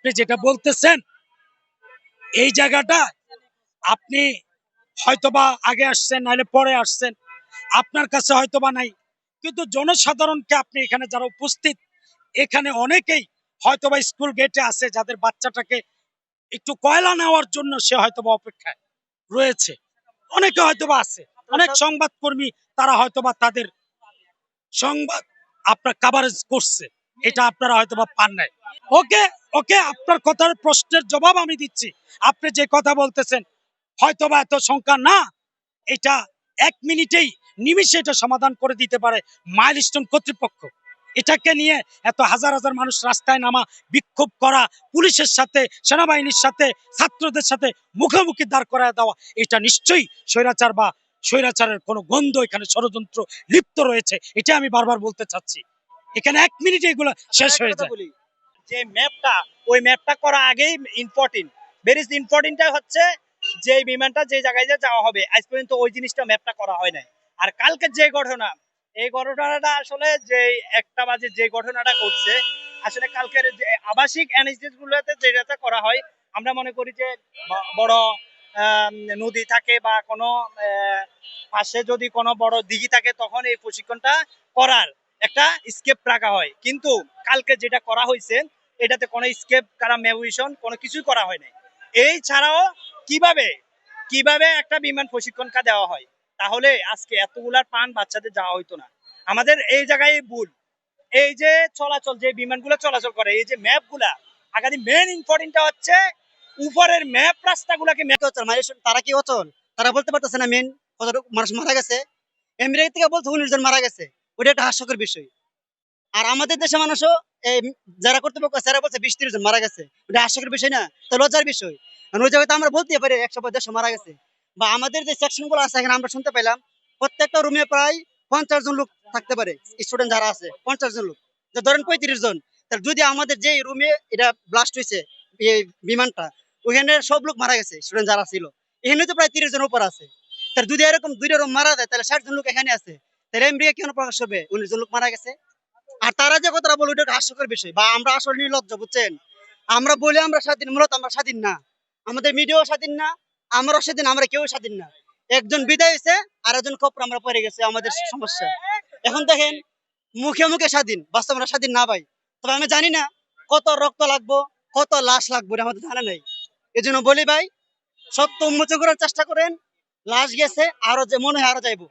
আপনি যেটা বলতেছেন এই জায়গাটা আপনি হয়তোবা আগে আসছেন নাহলে পরে আসছেন, আপনার কাছে হয়তোবা নাই, কিন্তু জনসাধারণকে আপনি এখানে যারা উপস্থিত এখানে অনেকেই হয়তোবা স্কুল গেটে আছে যাদের বাচ্চাটাকে একটু কয়লা নেওয়ার জন্য সে হয়তোবা অপেক্ষায় রয়েছে, অনেকে হয়তোবা আছে, অনেক সংবাদকর্মী তারা হয়তোবা তাদের সংবাদ আপনার কাভারেজ করছে, এটা আপনারা হয়তোবা পান নাই। ওকে, ওকে, আপনার কথার প্রশ্নের জবাব আমি দিচ্ছি। আপনি যে কথা বলতেছেন হয়তোবা এত সংখ্যা না, এটা 1 মিনিটেই নিমিষে এটা সমাধান করে দিতে পারে মাইলস্টোন কর্তৃপক্ষ। এটাকে নিয়ে এত হাজার হাজার মানুষ রাস্তায় নামা, বিক্ষোভ করা, পুলিশের সাথে, সেনাবাহিনীর সাথে, ছাত্রদের সাথে মুখোমুখি দাঁড় করায় দেওয়া, এটা নিশ্চয়ই স্বৈরাচার বা স্বৈরাচারের কোনো গন্ধ এখানে ষড়যন্ত্র লিপ্ত রয়েছে, এটা আমি বারবার বলতে চাচ্ছি। এখানে 1 মিনিটে এগুলো শেষ হয়ে যায়। যে ম্যাপটা, ওই ম্যাপটা করা আগেই ইম্পর্টেন্ট, ভেরি ইম্পর্টেন্টটা হচ্ছে যে বিমানটা যে জায়গায় যাওয়া হবে আজ পর্যন্ত ওই জিনিসটা ম্যাপটা করা হয় নাই। আর কালকে যে ঘটনা, এই ঘটনাটা আসলে যে 1টা বাজে যে ঘটনাটা ঘটছে, আসলে কালকের যে আবাসিক এনএসডি গুলোতে যেটা করা হয়, আমরা মনে করি যে বড় নদী থাকে বা কোনো পাশে যদি কোনো বড় দিঘি থাকে তখন এই প্রশিক্ষণটা করার একটা স্কেপ রাখা হয়, কিন্তু কালকে যেটা করা হয়েছে এটাতে কোনো স্কেপ কারা মেভিশন কোনো কিছুই করা হয় নাই। এই ছাড়াও কিভাবে কিভাবে একটা বিমান প্রশিক্ষণটা দেওয়া হয়, তাহলে আজকে এতগুলার প্রাণ বাচ্চাদের যাওয়া হইতো না। আমাদের এই জায়গায় ভুল, এই যে চলাচল যে বিমানগুলো চলাচল করে, এই যে ম্যাপগুলা আগামী মেন ইম্পর্টেন্টটা হচ্ছে উপরের ম্যাপ রাস্তাগুলাকে ম্যাপ অচল, মানে তারা কি অচল, তারা বলতে পারতেছে না মেন কত মানুষ মারা গেছে। আমেরিকা থেকে বলছে 19 জন মারা গেছে, ওটা একটা হাস্যকর বিষয়। আর আমাদের দেশে মানুষও এই যারা কর্তৃপক্ষ তারা বলছে 20-30 জন মারা গেছে, ওটা হাস্যকর বিষয় না, তো লজ্জার বিষয়। কারণ ওই জায়গায় তো আমরা বলতে পারি 100-150 মারা গেছে। বা আমাদের যে সেকশন গুলো আছে এখানে আমরা শুনতে পেলাম প্রত্যেকটা রুমে প্রায় 50 জন লোক থাকতে পারে, স্টুডেন্ট যারা আছে 50 জন লোক, তো ধরেন 35 জন। তাহলে যদি আমাদের যে রুমে এটা ব্লাস্ট হয়েছে এই বিমানটা, ওখানে সব লোক মারা গেছে, স্টুডেন্ট যারা ছিল এখানে তো প্রায় 30 জন উপর আছে। তাহলে যদি এরকম 2টা রুম মারা যায় তাহলে 60 জন লোক এখানে আছে, তাহলে আমেরিকা কেন প্রকাশ হবে 19 জন লোক মারা গেছে? আর তারা যে কথাটা বলে ওটা হাস্যকর বিষয়, বা আমরা আসলে নির্লজ্জ, বুঝছেন? আমরা বলে আমরা স্বাধীন, মূলত আমরা স্বাধীন না, আমাদের মিডিয়াও স্বাধীন না, আমরাও স্বাধীন, আমরা কেউ স্বাধীন না। একজন বিদায় হয়েছে আর একজন খপ্র আমরা পড়ে গেছে, আমাদের সমস্যা। এখন দেখেন মুখে মুখে স্বাধীন, বাস্তব আমরা স্বাধীন না ভাই। তবে আমি জানি না কত রক্ত লাগবো, কত লাশ লাগবো, আমাদের জানা নাই। এই জন্য বলি ভাই, সত্য উন্মোচন করার চেষ্টা করেন। লাশ গেছে, আরো যে মনে হয় আরো যাইবো।